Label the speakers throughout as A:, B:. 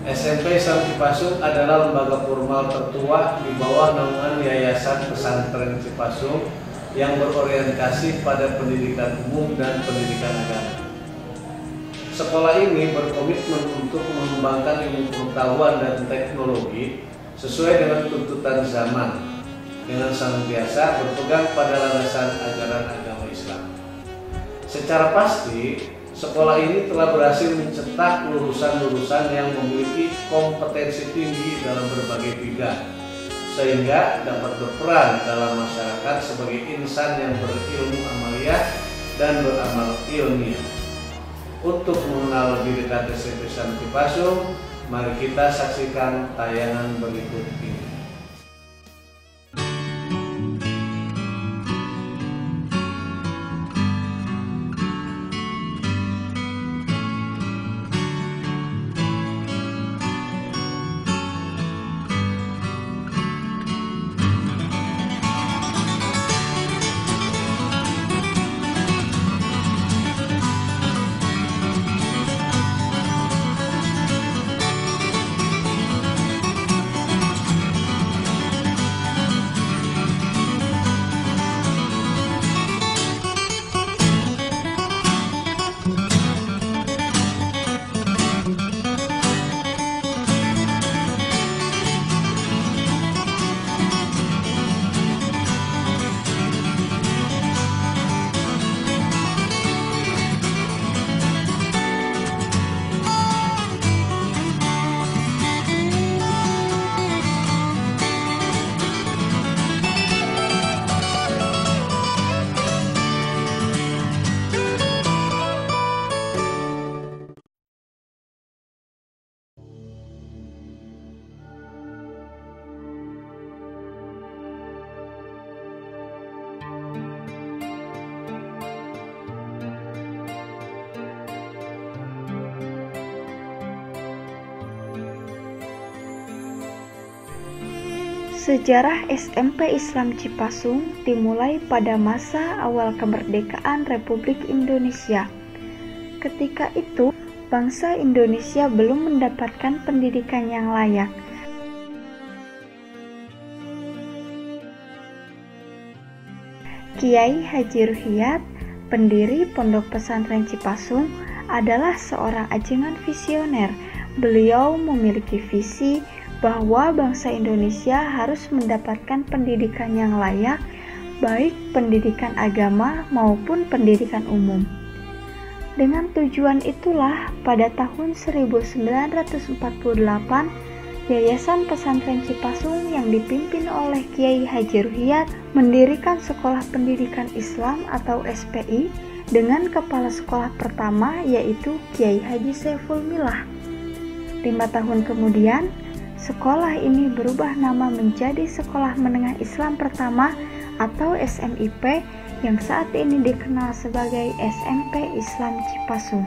A: SMP Islam Cipasung adalah lembaga formal tertua di bawah naungan Yayasan Pesantren Cipasung yang berorientasi pada pendidikan umum dan pendidikan agama. Sekolah ini berkomitmen untuk mengembangkan ilmu pengetahuan dan teknologi sesuai dengan tuntutan zaman, dengan senantiasa berpegang pada landasan ajaran agama Islam. Secara pasti, sekolah ini telah berhasil mencetak lulusan-lulusan yang memiliki kompetensi tinggi dalam berbagai bidang, sehingga dapat berperan dalam masyarakat sebagai insan yang berilmu amaliyah dan beramal ilmiah. Untuk mengenal lebih dekat SMP Islam Cipasung, mari kita saksikan tayangan berikut ini.
B: Sejarah SMP Islam Cipasung dimulai pada masa awal kemerdekaan Republik Indonesia. Ketika itu, bangsa Indonesia belum mendapatkan pendidikan yang layak. Kiai Haji Ruhiyat, pendiri Pondok Pesantren Cipasung, adalah seorang ajengan visioner. Beliau memiliki visi bahwa bangsa Indonesia harus mendapatkan pendidikan yang layak, baik pendidikan agama maupun pendidikan umum. Dengan tujuan itulah, pada tahun 1948, Yayasan Pesantren Cipasung yang dipimpin oleh Kiai Haji Ruhiyat mendirikan Sekolah Pendidikan Islam atau SPI dengan kepala sekolah pertama yaitu Kiai Haji Saiful Milah. 5 tahun kemudian, sekolah ini berubah nama menjadi Sekolah Menengah Islam Pertama atau SMIP yang saat ini dikenal sebagai SMP Islam Cipasung.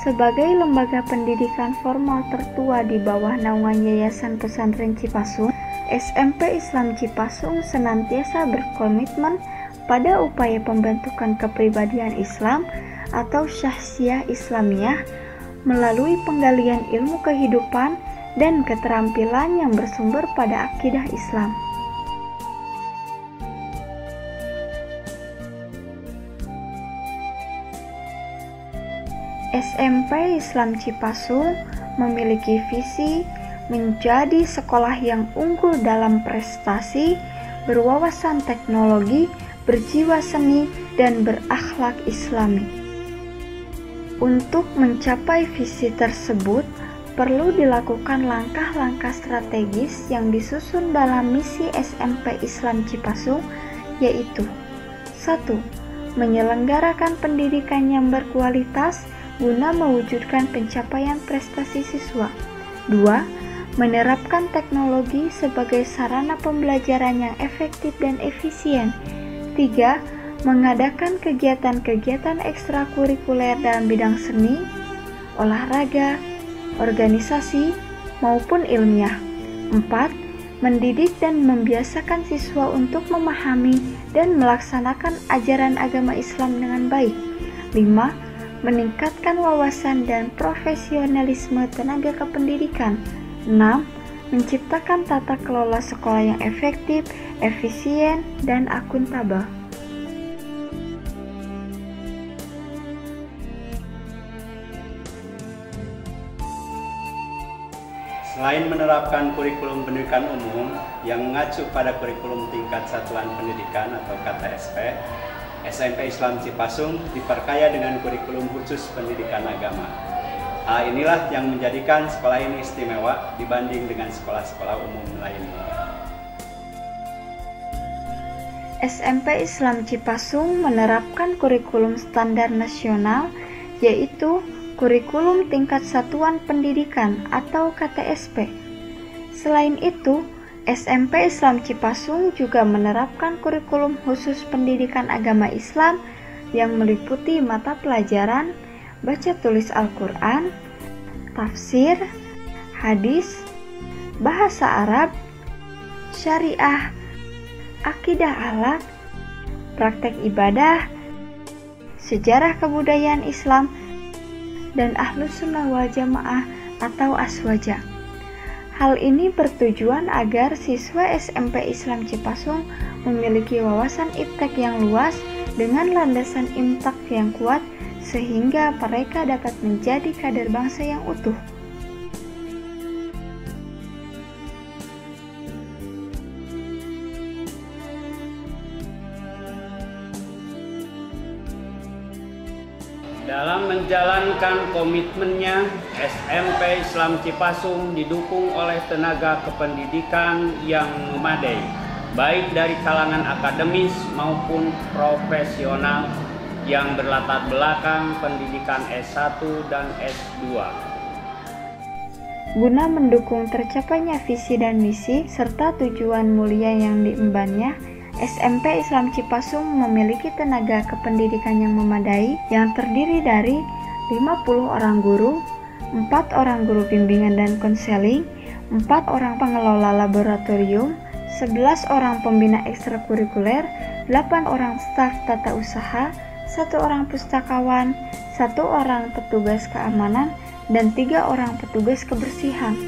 B: Sebagai lembaga pendidikan formal tertua di bawah naungan Yayasan Pesantren Cipasung, SMP Islam Cipasung senantiasa berkomitmen pada upaya pembentukan kepribadian Islam atau Syahsiah Islamiyah melalui penggalian ilmu kehidupan dan keterampilan yang bersumber pada akidah Islam. SMP Islam Cipasung memiliki visi menjadi sekolah yang unggul dalam prestasi, berwawasan teknologi, berjiwa seni, dan berakhlak Islami. Untuk mencapai visi tersebut, perlu dilakukan langkah-langkah strategis yang disusun dalam misi SMP Islam Cipasung, yaitu 1. Menyelenggarakan pendidikan yang berkualitas guna mewujudkan pencapaian prestasi siswa. 2. Menerapkan teknologi sebagai sarana pembelajaran yang efektif dan efisien. 3. Mengadakan kegiatan-kegiatan ekstrakurikuler dalam bidang seni, olahraga, organisasi, maupun ilmiah. 4. Mendidik dan membiasakan siswa untuk memahami dan melaksanakan ajaran agama Islam dengan baik. 5. Meningkatkan wawasan dan profesionalisme tenaga kependidikan. 6. Menciptakan tata kelola sekolah yang efektif, efisien, dan akuntabel.
C: Selain menerapkan kurikulum pendidikan umum yang mengacu pada kurikulum tingkat satuan pendidikan atau KTSP, SMP Islam Cipasung diperkaya dengan kurikulum khusus pendidikan agama. Hal inilah yang menjadikan sekolah ini istimewa dibanding dengan sekolah-sekolah umum lainnya.
B: SMP Islam Cipasung menerapkan kurikulum standar nasional, yaitu kurikulum tingkat satuan pendidikan atau KTSP. Selain itu, SMP Islam Cipasung juga menerapkan kurikulum khusus pendidikan agama Islam yang meliputi mata pelajaran baca tulis Al-Quran, tafsir, hadis, bahasa Arab, syariah, akidah akhlak, praktek ibadah, sejarah kebudayaan Islam, dan Ahlus Sunnah wal Jamaah atau Aswaja. Hal ini bertujuan agar siswa SMP Islam Cipasung memiliki wawasan iptek yang luas dengan landasan imtak yang kuat sehingga mereka dapat menjadi kader bangsa yang utuh.
C: Dalam menjalankan komitmennya, SMP Islam Cipasung didukung oleh tenaga kependidikan yang memadai, baik dari kalangan akademis maupun profesional yang berlatar belakang pendidikan S1 dan S2.
B: Guna mendukung tercapainya visi dan misi serta tujuan mulia yang diembannya, SMP Islam Cipasung memiliki tenaga kependidikan yang memadai yang terdiri dari 50 orang guru, 4 orang guru bimbingan dan konseling, 4 orang pengelola laboratorium, 11 orang pembina ekstrakurikuler, 8 orang staf tata usaha, 1 orang pustakawan, 1 orang petugas keamanan, dan 3 orang petugas kebersihan.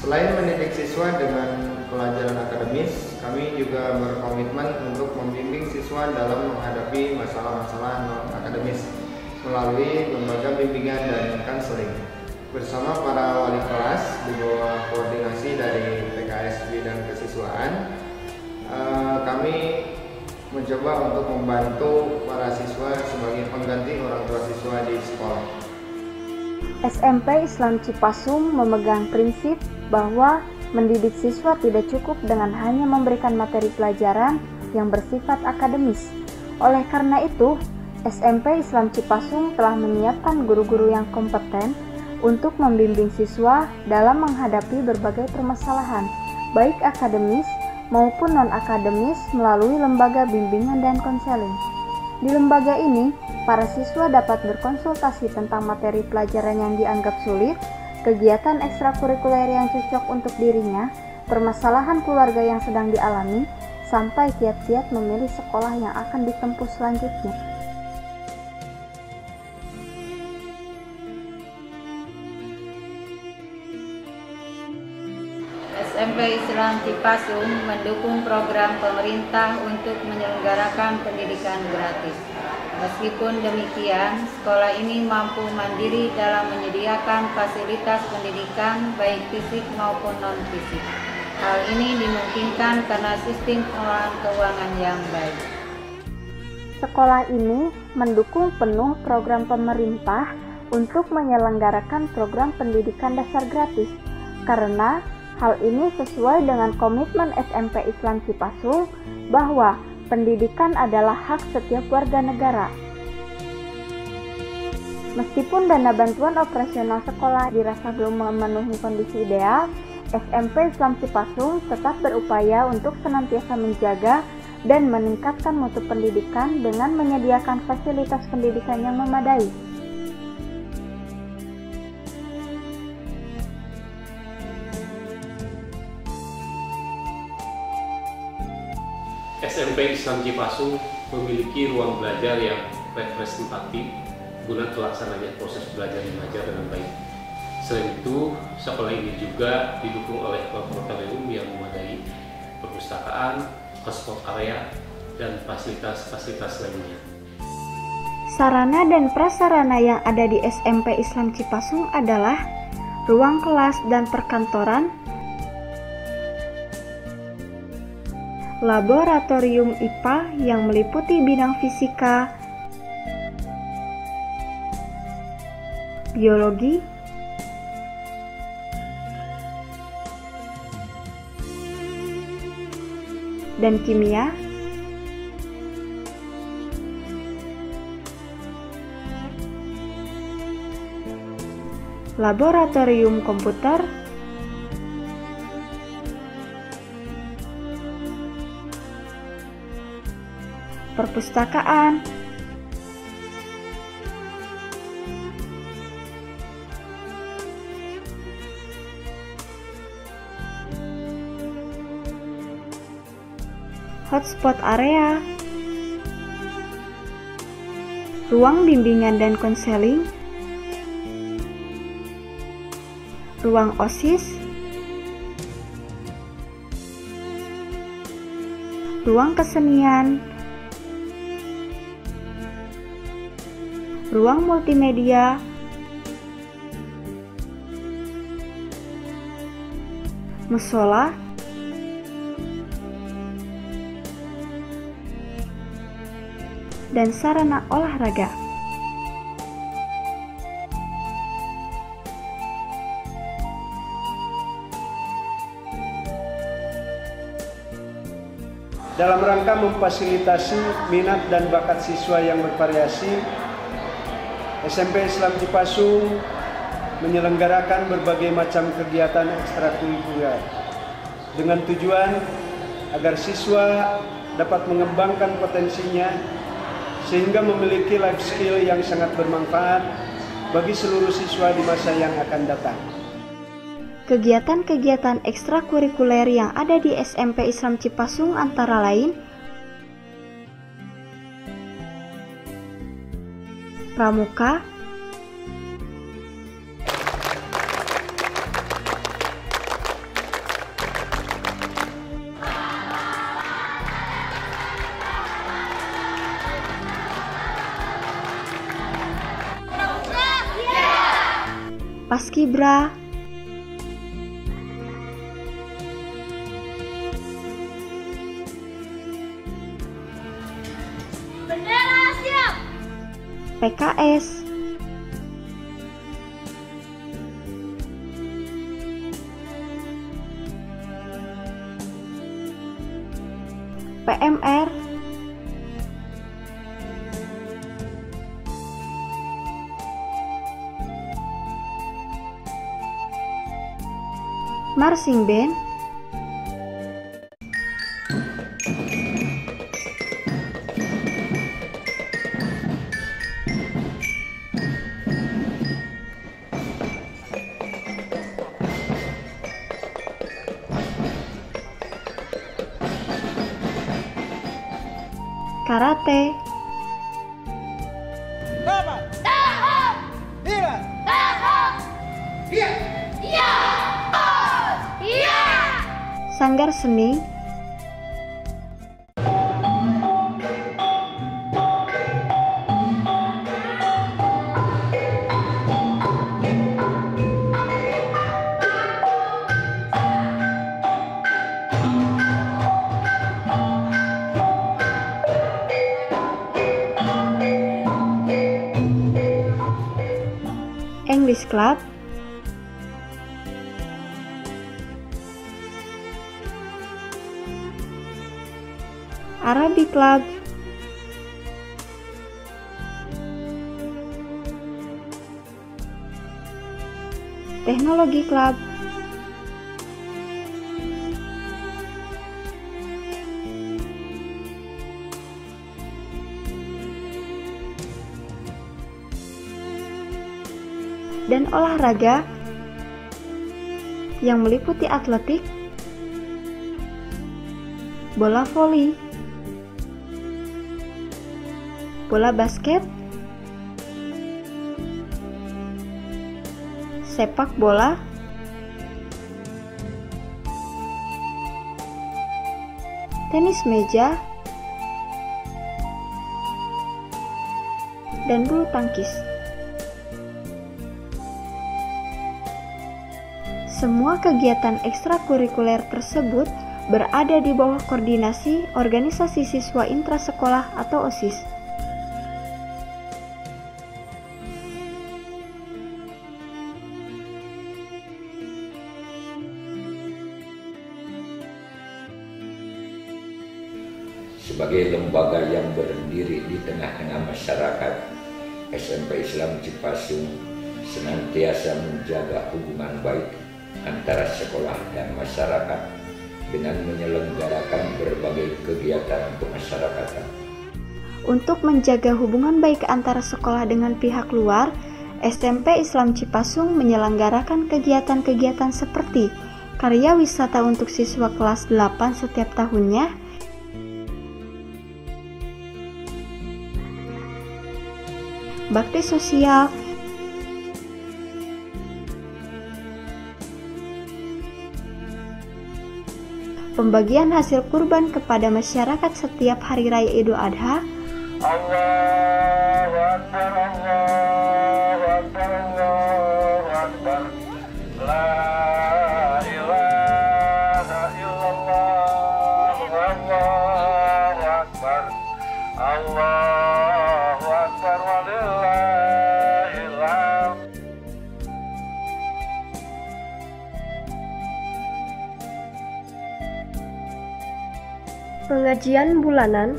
D: Selain mendidik siswa dengan pelajaran akademis, kami juga berkomitmen untuk membimbing siswa dalam menghadapi masalah-masalah non-akademis melalui lembaga bimbingan dan konseling. Bersama para wali kelas di bawah koordinasi dari PKS Bidang Kesiswaan, kami mencoba untuk membantu para siswa sebagai pengganti orang tua siswa di sekolah.
B: SMP Islam Cipasung memegang prinsip bahwa mendidik siswa tidak cukup dengan hanya memberikan materi pelajaran yang bersifat akademis. Oleh karena itu, SMP Islam Cipasung telah menyiapkan guru-guru yang kompeten untuk membimbing siswa dalam menghadapi berbagai permasalahan, baik akademis maupun non-akademis melalui lembaga bimbingan dan konseling. Di lembaga ini, para siswa dapat berkonsultasi tentang materi pelajaran yang dianggap sulit, kegiatan ekstrakurikuler yang cocok untuk dirinya, permasalahan keluarga yang sedang dialami, sampai kiat-kiat memilih sekolah yang akan ditempuh selanjutnya.
E: SMP Islam Cipasung mendukung program pemerintah untuk menyelenggarakan pendidikan gratis. Meskipun demikian, sekolah ini mampu mandiri dalam menyediakan fasilitas pendidikan baik fisik maupun non-fisik. Hal ini dimungkinkan karena sistem pengelolaan keuangan yang baik.
B: Sekolah ini mendukung penuh program pemerintah untuk menyelenggarakan program pendidikan dasar gratis, karena hal ini sesuai dengan komitmen SMP Islam Cipasung bahwa pendidikan adalah hak setiap warga negara. Meskipun dana bantuan operasional sekolah dirasa belum memenuhi kondisi ideal, SMP Islam Cipasung tetap berupaya untuk senantiasa menjaga dan meningkatkan mutu pendidikan dengan menyediakan fasilitas pendidikan yang memadai.
F: SMP Islam Cipasung memiliki ruang belajar yang representatif guna terlaksananya proses belajar mengajar dengan baik. Selain itu, sekolah ini juga didukung oleh laboratorium yang memadai, perpustakaan, hotspot area, dan fasilitas-fasilitas lainnya.
B: Sarana dan prasarana yang ada di SMP Islam Cipasung adalah ruang kelas dan perkantoran, laboratorium IPA yang meliputi bidang fisika, biologi, dan kimia, laboratorium komputer, perpustakaan, hotspot area, ruang bimbingan dan konseling, ruang OSIS, ruang kesenian, ruang multimedia, musola, dan sarana olahraga.
G: Dalam rangka memfasilitasi minat dan bakat siswa yang bervariasi, SMP Islam Cipasung menyelenggarakan berbagai macam kegiatan ekstrakurikuler dengan tujuan agar siswa dapat mengembangkan potensinya sehingga memiliki life skill yang sangat bermanfaat bagi seluruh siswa di masa yang akan datang.
B: Kegiatan-kegiatan ekstrakurikuler yang ada di SMP Islam Cipasung antara lain pramuka, paskibra, PKS, PMR, marching band, karate, sanggar seni, English Club, Arabic Club, Teknologi Club, dan olahraga yang meliputi atletik, bola voli, bola basket, sepak bola, tenis meja, dan bulu tangkis. Semua kegiatan ekstrakurikuler tersebut berada di bawah koordinasi organisasi siswa intrasekolah atau OSIS.
H: Sebagai lembaga yang berdiri di tengah-tengah masyarakat, SMP Islam Cipasung senantiasa menjaga hubungan baik antara sekolah dan masyarakat dengan menyelenggarakan berbagai kegiatan kemasyarakatan.
B: Untuk menjaga hubungan baik antara sekolah dengan pihak luar, SMP Islam Cipasung menyelenggarakan kegiatan-kegiatan seperti karya wisata untuk siswa kelas 8 setiap tahunnya, bakti sosial, pembagian hasil kurban kepada masyarakat setiap hari raya Idul Adha,
I: Allahu Akbar, Allahu Akbar, Allahu Akbar, la ilaha illallah, Allahu Akbar, Allahu Akbar, walillahil hamd.
B: pengajian bulanan,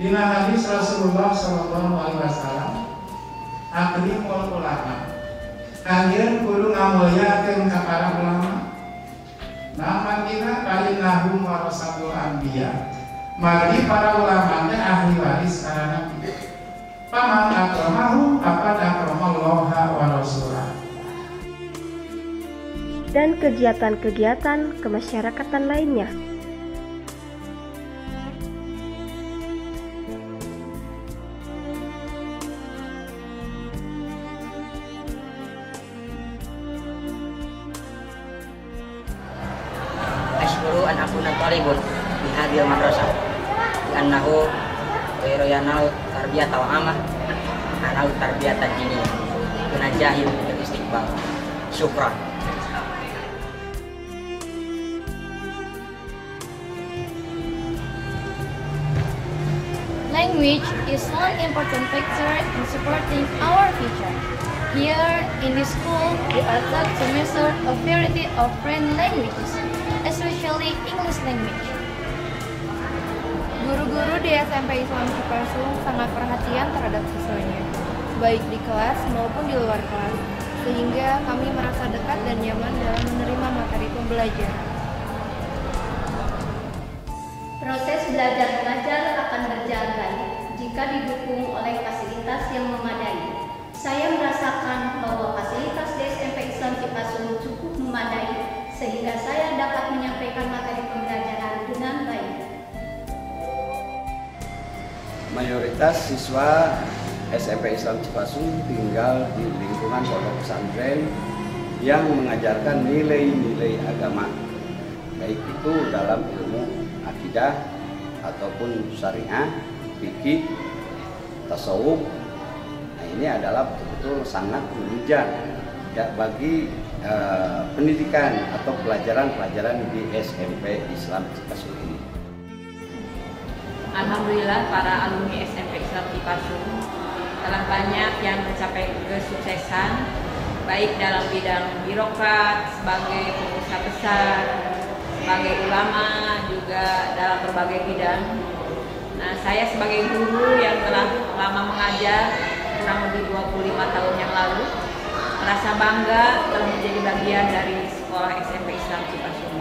J: Dina hadis Rasulullah SAW, akrimul ulama, kalian kudu ngamulyakeun ka para ulama. Namantina kalinahum warasatul anbiya, mari para ulama teh ahli waris kana nabi. Paman akramahum faqad akramallaha wa rasulah.
B: dan kegiatan-kegiatan kemasyarakatan lainnya.
K: Ashkuru an akuna talibun di hadil madrasah di annahu ghairu yanal tarbiyata wa amah anal tarbiyata diniyah munajahil bil istiqbal. Syukran.
L: Language is one important factor in supporting our future. Here in this school, we are taught to master a variety of foreign languages, especially English language.
M: Guru-guru di SMP Islam Cipasung sangat perhatian terhadap siswanya.
L: baik di kelas maupun di luar kelas, sehingga kami merasa dekat dan nyaman dalam menerima materi pembelajaran.
M: Proses belajar mengajar akan berjalan baik jika didukung oleh fasilitas yang memadai. Saya merasakan bahwa fasilitas di SMP Islam Cipasung cukup memadai sehingga saya dapat menyampaikan materi pembelajaran dengan baik.
C: Mayoritas siswa SMP Islam Cipasung tinggal di lingkungan pondok pesantren yang mengajarkan nilai-nilai agama, baik itu dalam ilmu akidah ataupun syariah, fikih, tasawuf. Nah, ini adalah betul-betul sangat menunjang ya, bagi pendidikan atau pelajaran-pelajaran di SMP Islam Cipasung ini.
N: Alhamdulillah para alumni SMP Islam Cipasung telah banyak yang mencapai kesuksesan baik dalam bidang birokrat, sebagai pengusaha besar, sebagai ulama, juga dalam berbagai bidang. Nah, saya sebagai guru yang telah lama mengajar kurang lebih 25 tahun yang lalu, merasa bangga telah menjadi bagian dari sekolah SMP Islam Cipasung.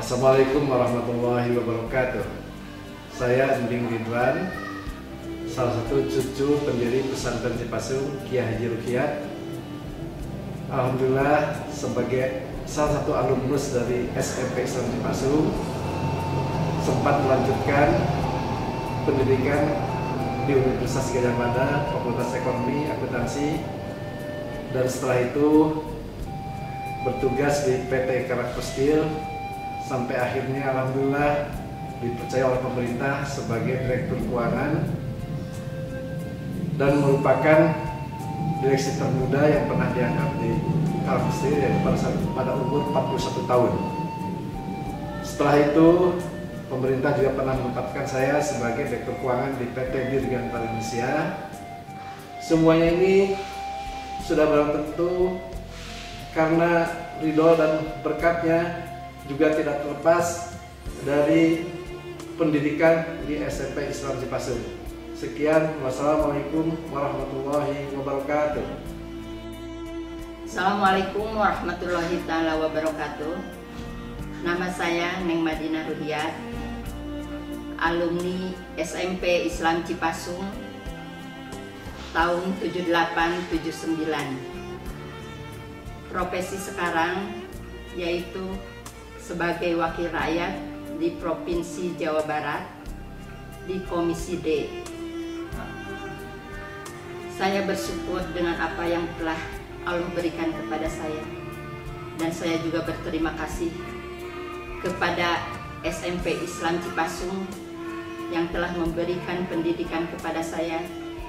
A: Assalamualaikum warahmatullahi wabarakatuh. Saya Ending Ridwan, salah satu cucu pendiri pesantren Cipasung, Kiai Haji Rukiat. Alhamdulillah sebagai salah satu alumnus dari SMP Islam Cipasung sempat melanjutkan pendidikan di Universitas Gadjah Mada, Fakultas Ekonomi, Akuntansi, dan setelah itu bertugas di PT Karakter Steel sampai akhirnya alhamdulillah dipercaya oleh pemerintah sebagai Direktur Keuangan dan merupakan direksi termuda yang pernah diangkat di Karakter Steel, yaitu pada umur 41 tahun. Setelah itu pemerintah juga pernah menetapkan saya sebagai Direktur Keuangan di PT Dirgantara Indonesia. Semuanya ini sudah barang tentu karena ridho dan berkatnya juga tidak terlepas dari pendidikan di SMP Islam Cipasung. Sekian, wassalamualaikum warahmatullahi wabarakatuh.
O: Assalamualaikum warahmatullahi wabarakatuh. Nama saya Neng Madinah Ruhiat, alumni SMP Islam Cipasung tahun 78-79. Profesi sekarang yaitu sebagai wakil rakyat di Provinsi Jawa Barat di Komisi D. Saya bersyukur dengan apa yang telah Allah berikan kepada saya, dan saya juga berterima kasih kepada SMP Islam Cipasung yang telah memberikan pendidikan kepada saya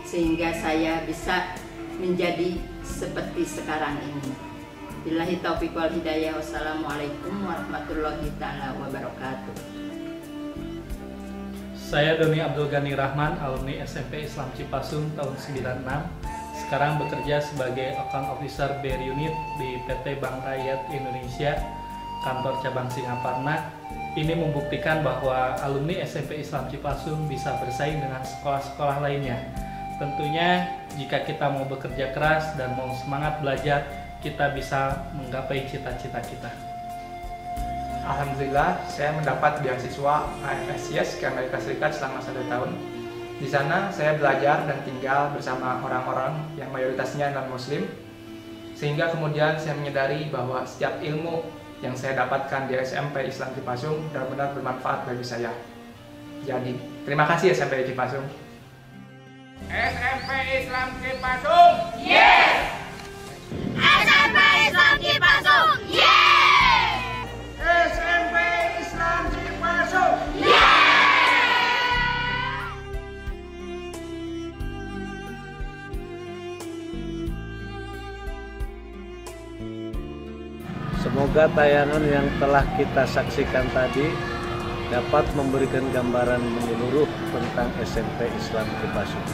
O: sehingga saya bisa menjadi seperti sekarang ini. Billahi taufiq wal hidayah. Wassalamualaikum warahmatullahi wabarakatuh.
P: Saya Doni Abdul Ghani Rahman, alumni SMP Islam Cipasung tahun 96. Sekarang bekerja sebagai Account Officer BR Unit di PT Bank Rakyat Indonesia, kantor cabang Singaparna. Ini membuktikan bahwa alumni SMP Islam Cipasung bisa bersaing dengan sekolah-sekolah lainnya. Tentunya jika kita mau bekerja keras dan mau semangat belajar, kita bisa menggapai cita-cita kita.
Q: Alhamdulillah, saya mendapat beasiswa AFSIS ke Amerika Serikat selama 1 tahun. Di sana saya belajar dan tinggal bersama orang-orang yang mayoritasnya non-muslim, sehingga kemudian saya menyadari bahwa setiap ilmu yang saya dapatkan di SMP Islam Cipasung benar-benar bermanfaat bagi saya. Jadi, terima kasih SMP Cipasung.
I: SMP Islam Cipasung. Yes.
R: SMP Islam Cipasung. Yes.
I: SMP Islam Cipasung.
R: Yes.
A: Semoga tayangan yang telah kita saksikan tadi dapat memberikan gambaran menyeluruh tentang SMP Islam Cipasung.